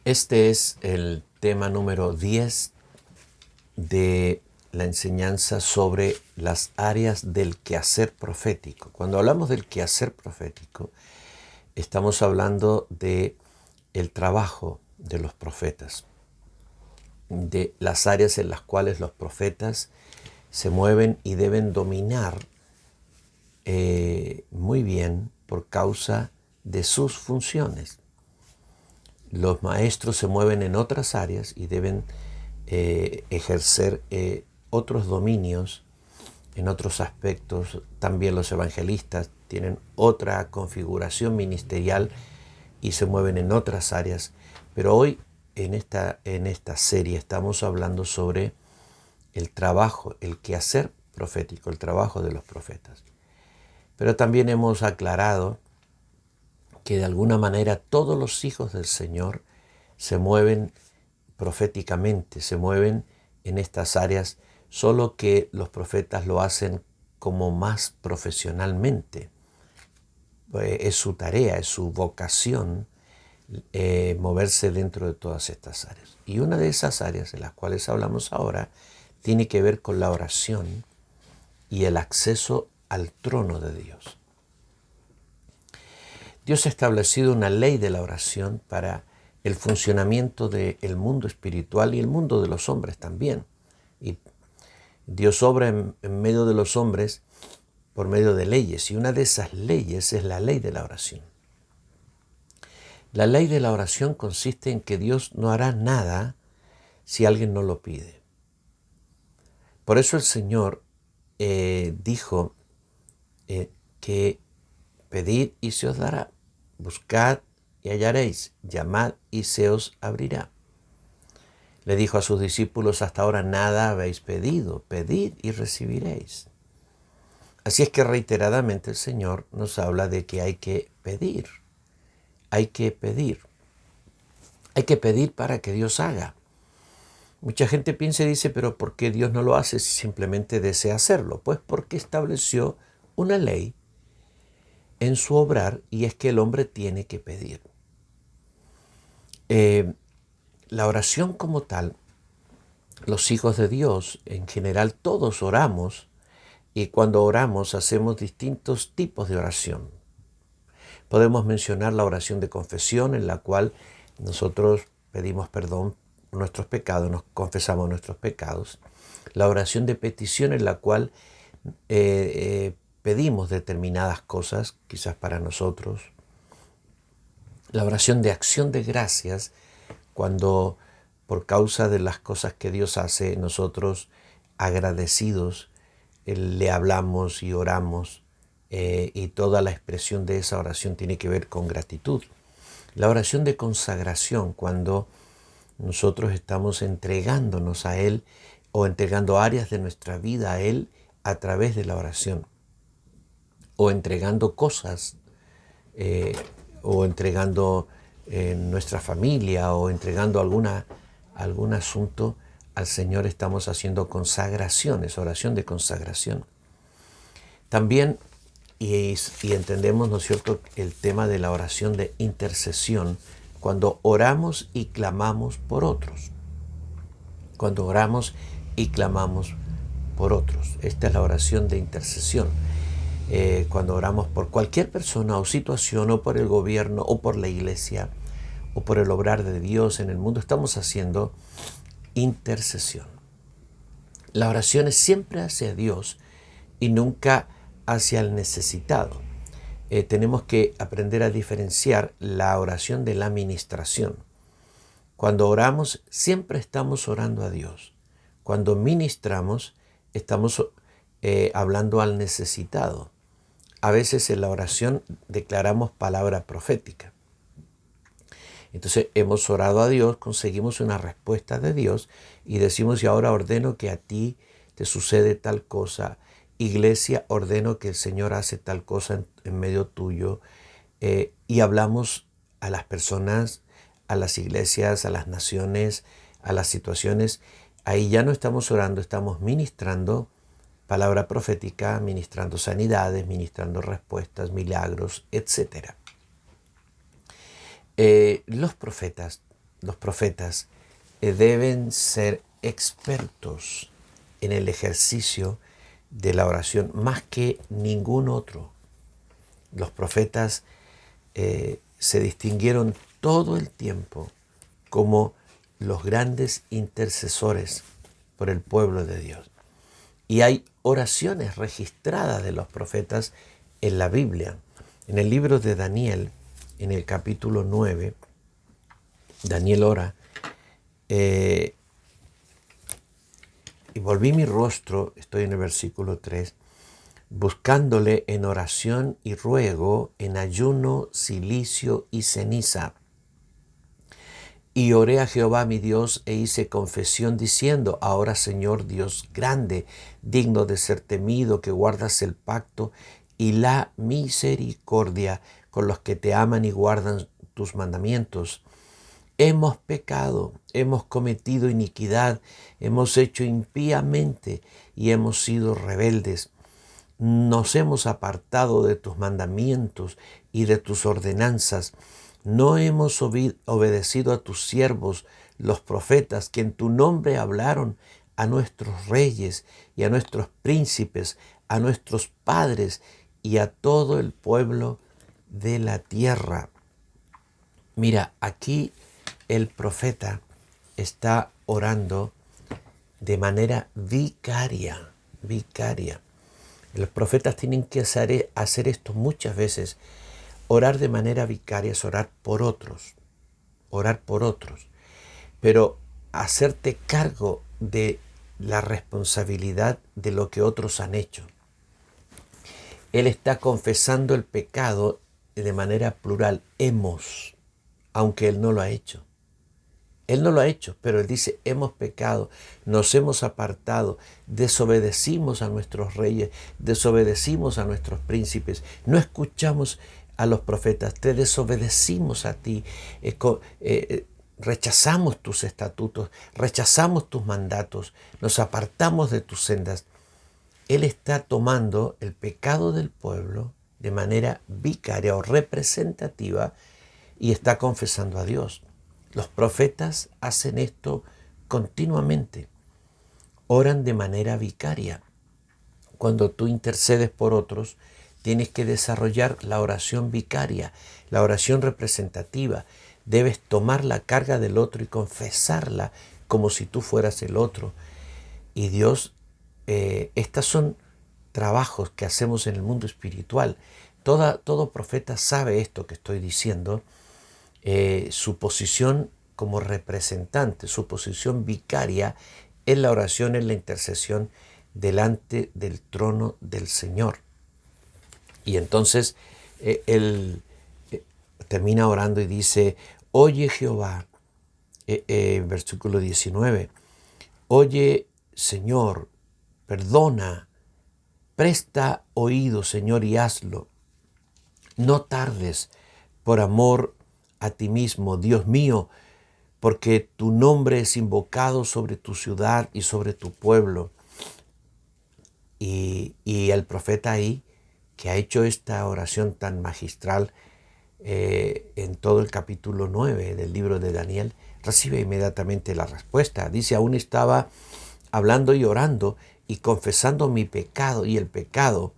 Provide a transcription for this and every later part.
Este es el tema número 10 de la enseñanza sobre las áreas del quehacer profético. Cuando hablamos del quehacer profético, estamos hablando de el trabajo de los profetas, de las áreas en las cuales los profetas se mueven y deben dominar muy bien por causa de sus funciones. Los maestros se mueven en otras áreas y deben ejercer otros dominios en otros aspectos. También los evangelistas tienen otra configuración ministerial y se mueven en otras áreas. Pero hoy en esta serie estamos hablando sobre el trabajo, el quehacer profético, el trabajo de los profetas. Pero también hemos aclarado que de alguna manera todos los hijos del Señor se mueven proféticamente, se mueven en estas áreas, solo que los profetas lo hacen como más profesionalmente. Es su tarea, es su vocación moverse dentro de todas estas áreas. Y una de esas áreas de las cuales hablamos ahora tiene que ver con la oración y el acceso al trono de Dios. Dios ha establecido una ley de la oración para el funcionamiento del mundo espiritual y el mundo de los hombres también. Y Dios obra en medio de los hombres por medio de leyes, y una de esas leyes es la ley de la oración. La ley de la oración consiste en que Dios no hará nada si alguien no lo pide. Por eso el Señor dijo que pedid y se os dará, buscad y hallaréis, llamad y se os abrirá. Le dijo a sus discípulos: hasta ahora nada habéis pedido, pedid y recibiréis. Así es que reiteradamente el Señor nos habla de que hay que pedir, hay que pedir, hay que pedir para que Dios haga. Mucha gente piensa y dice: pero ¿por qué Dios no lo hace si simplemente desea hacerlo? Pues porque estableció una ley en su obrar, y es que el hombre tiene que pedir. La oración como tal, los hijos de Dios, en general todos oramos, y cuando oramos hacemos distintos tipos de oración. Podemos mencionar la oración de confesión, en la cual nosotros pedimos perdón por nuestros pecados, nos confesamos nuestros pecados. La oración de petición, en la cual pedimos determinadas cosas, quizás para nosotros. La oración de acción de gracias, cuando por causa de las cosas que Dios hace, nosotros agradecidos le hablamos y oramos, y toda la expresión de esa oración tiene que ver con gratitud. La oración de consagración, cuando nosotros estamos entregándonos a Él o entregando áreas de nuestra vida a Él a través de la oración, o entregando cosas, o entregando nuestra familia, o entregando algún asunto al Señor. Estamos haciendo consagraciones, oración de consagración. También, y entendemos, ¿no es cierto?, el tema de la oración de intercesión, cuando oramos y clamamos por otros. Cuando oramos y clamamos por otros. Esta es la oración de intercesión. Cuando oramos por cualquier persona o situación, o por el gobierno, o por la iglesia, o por el obrar de Dios en el mundo, estamos haciendo intercesión. La oración es siempre hacia Dios y nunca hacia el necesitado. Tenemos que aprender a diferenciar la oración de la ministración. Cuando oramos, siempre estamos orando a Dios. Cuando ministramos, estamos hablando al necesitado. A veces en la oración declaramos palabra profética. Entonces hemos orado a Dios, conseguimos una respuesta de Dios y decimos: y ahora ordeno que a ti te sucede tal cosa. Iglesia, ordeno que el Señor hace tal cosa en medio tuyo. Y hablamos a las personas, a las iglesias, a las naciones, a las situaciones. Ahí ya no estamos orando, estamos ministrando palabra profética, ministrando sanidades, ministrando respuestas, milagros, etc. Los profetas los profetas, deben ser expertos en el ejercicio de la oración más que ningún otro. Los profetas se distinguieron todo el tiempo como los grandes intercesores por el pueblo de Dios. Y hay oraciones registradas de los profetas en la Biblia. En el libro de Daniel, en el capítulo 9, Daniel ora, y volví mi rostro, estoy en el versículo 3, buscándole en oración y ruego, en ayuno, cilicio y ceniza. Y oré a Jehová mi Dios e hice confesión diciendo, ahora Señor Dios grande, digno de ser temido, que guardas el pacto y la misericordia con los que te aman y guardan tus mandamientos. Hemos pecado, hemos cometido iniquidad, hemos hecho impíamente y hemos sido rebeldes. Nos hemos apartado de tus mandamientos y de tus ordenanzas. No hemos obedecido a tus siervos, los profetas, que en tu nombre hablaron a nuestros reyes y a nuestros príncipes, a nuestros padres y a todo el pueblo de la tierra. Mira, aquí el profeta está orando de manera vicaria. Los profetas tienen que hacer esto muchas veces. Orar de manera vicaria es orar por otros, pero hacerte cargo de la responsabilidad de lo que otros han hecho. Él está confesando el pecado de manera plural, hemos, aunque él no lo ha hecho. Él no lo ha hecho, pero él dice, hemos pecado, nos hemos apartado, desobedecimos a nuestros reyes, desobedecimos a nuestros príncipes, no escuchamos a los profetas, te desobedecimos a ti, rechazamos tus estatutos, rechazamos tus mandatos, nos apartamos de tus sendas. Él está tomando el pecado del pueblo de manera vicaria o representativa y está confesando a Dios. Los profetas hacen esto continuamente, oran de manera vicaria. Cuando tú intercedes por otros, tienes que desarrollar la oración vicaria, la oración representativa. Debes tomar la carga del otro y confesarla como si tú fueras el otro. Y Dios, estos son trabajos que hacemos en el mundo espiritual. Todo profeta sabe esto que estoy diciendo. Su posición como representante, su posición vicaria en la oración, en la intercesión delante del trono del Señor. Y entonces él termina orando y dice, oye Jehová, versículo 19, oye Señor, perdona, presta oído Señor y hazlo, no tardes por amor a ti mismo, Dios mío, porque tu nombre es invocado sobre tu ciudad y sobre tu pueblo. Y el profeta ahí, que ha hecho esta oración tan magistral en todo el capítulo 9 del libro de Daniel, recibe inmediatamente la respuesta. Dice, aún estaba hablando y orando y confesando mi pecado y el pecado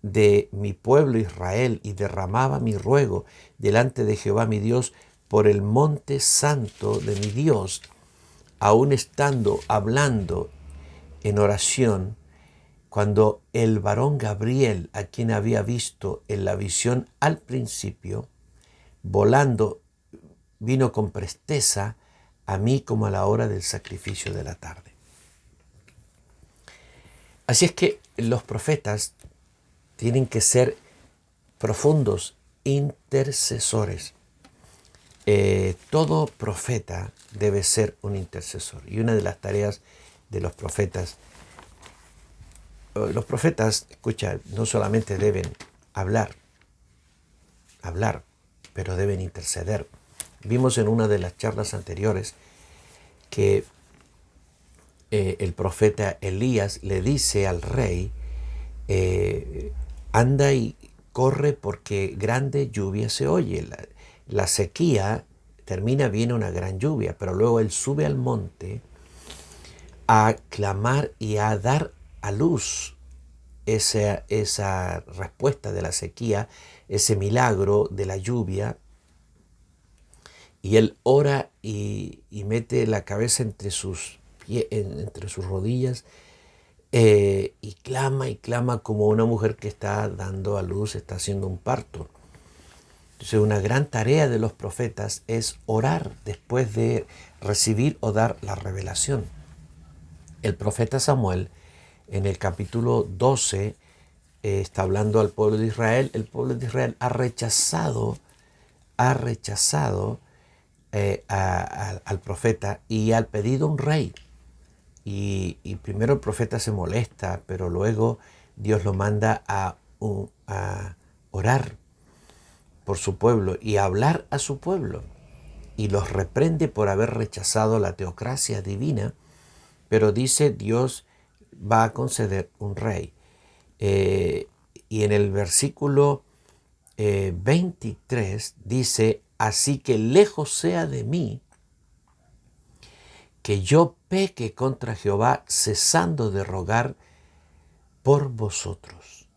de mi pueblo Israel, y derramaba mi ruego delante de Jehová mi Dios por el monte santo de mi Dios, aún estando hablando en oración, cuando el varón Gabriel, a quien había visto en la visión al principio, volando, vino con presteza a mí como a la hora del sacrificio de la tarde. Así es que los profetas tienen que ser profundos intercesores. Todo profeta debe ser un intercesor. Y una de las tareas de los profetas, escucha, no solamente deben hablar, pero deben interceder. Vimos en una de las charlas anteriores que el profeta Elías le dice al rey, anda y corre porque grande lluvia se oye. La sequía termina, viene una gran lluvia, pero luego él sube al monte a clamar y a dar a luz esa respuesta de la sequía, ese milagro de la lluvia. Y él ora y mete la cabeza entre sus rodillas, y clama como una mujer que está dando a luz, está haciendo un parto. Entonces, una gran tarea de los profetas es orar después de recibir o dar la revelación. El profeta Samuel, en el capítulo 12, está hablando al pueblo de Israel. El pueblo de Israel ha rechazado al profeta y ha pedido un rey. Y primero el profeta se molesta, pero luego Dios lo manda a orar por su pueblo y a hablar a su pueblo. Y los reprende por haber rechazado la teocracia divina, pero dice Dios va a conceder un rey. Y en el versículo 23 dice, así que lejos sea de mí que yo peque contra Jehová, cesando de rogar por vosotros.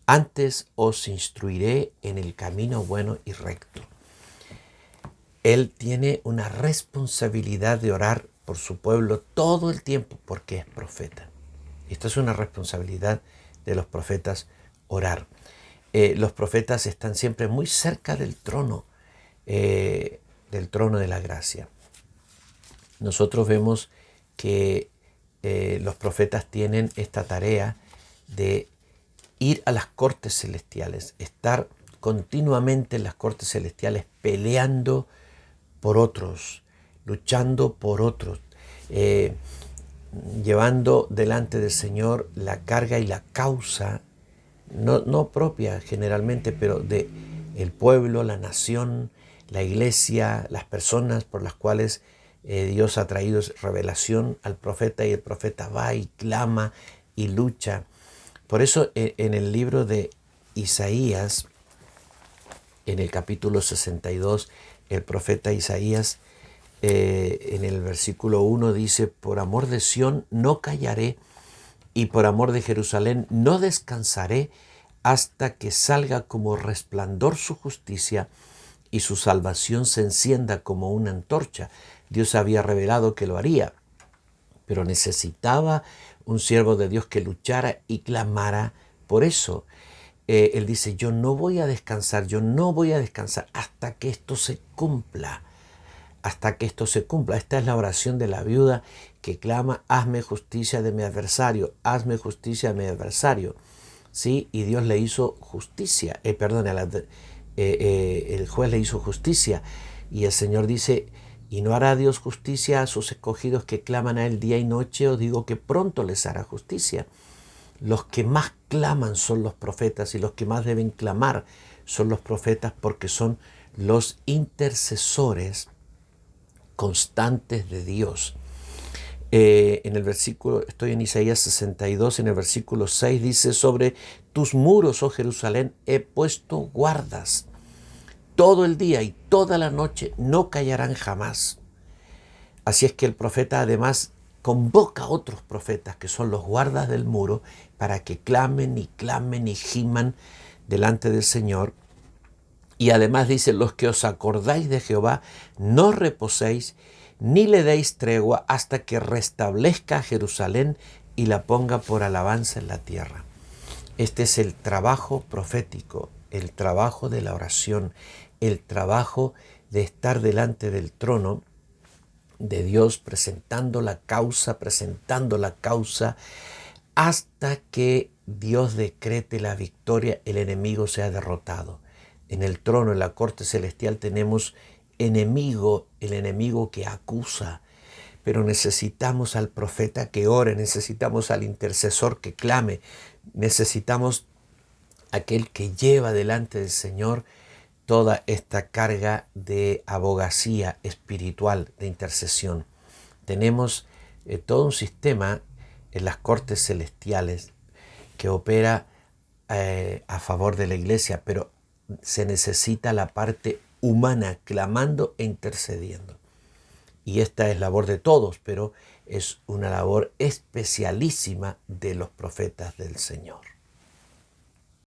Antes os instruiré en el camino bueno y recto. Él tiene una responsabilidad de orar por su pueblo todo el tiempo porque es profeta. Esta es una responsabilidad de los profetas, orar. Los profetas están siempre muy cerca del trono de la gracia. Nosotros vemos que los profetas tienen esta tarea de ir a las cortes celestiales, estar continuamente en las cortes celestiales peleando por otros, luchando por otros, llevando delante del Señor la carga y la causa, no propia generalmente, pero de el pueblo, la nación, la iglesia, las personas por las cuales Dios ha traído revelación al profeta, y el profeta va y clama y lucha. Por eso en el libro de Isaías, en el capítulo 62, el profeta Isaías en el versículo 1 dice, por amor de Sión no callaré, y por amor de Jerusalén no descansaré, hasta que salga como resplandor su justicia y su salvación se encienda como una antorcha. Dios había revelado que lo haría, pero necesitaba un siervo de Dios que luchara y clamara por eso. Él dice, yo no voy a descansar hasta que esto se cumpla. Hasta que esto se cumpla. Esta es la oración de la viuda que clama, hazme justicia de mi adversario, hazme justicia de mi adversario. ¿Sí? Y Dios le hizo justicia, el juez le hizo justicia. Y el Señor dice, ¿y no hará Dios justicia a sus escogidos que claman a Él día y noche? Os digo que pronto les hará justicia. Los que más claman son los profetas, y los que más deben clamar son los profetas, porque son los intercesores constantes de Dios. En el versículo, estoy en Isaías 62, en el versículo 6 dice, sobre tus muros, oh Jerusalén, he puesto guardas. Todo el día y toda la noche no callarán jamás. Así es que el profeta además convoca a otros profetas que son los guardas del muro para que clamen y giman delante del Señor. Y además dice, los que os acordáis de Jehová, no reposéis ni le deis tregua hasta que restablezca a Jerusalén y la ponga por alabanza en la tierra. Este es el trabajo profético, el trabajo de la oración, el trabajo de estar delante del trono de Dios presentando la causa hasta que Dios decrete la victoria, el enemigo sea derrotado. En el trono, en la corte celestial, tenemos enemigo, el enemigo que acusa, pero necesitamos al profeta que ore, necesitamos al intercesor que clame, necesitamos aquel que lleva delante del Señor toda esta carga de abogacía espiritual, de intercesión. Tenemos todo un sistema en las cortes celestiales que opera a favor de la iglesia, pero se necesita la parte humana, clamando e intercediendo. Y esta es labor de todos, pero es una labor especialísima de los profetas del Señor.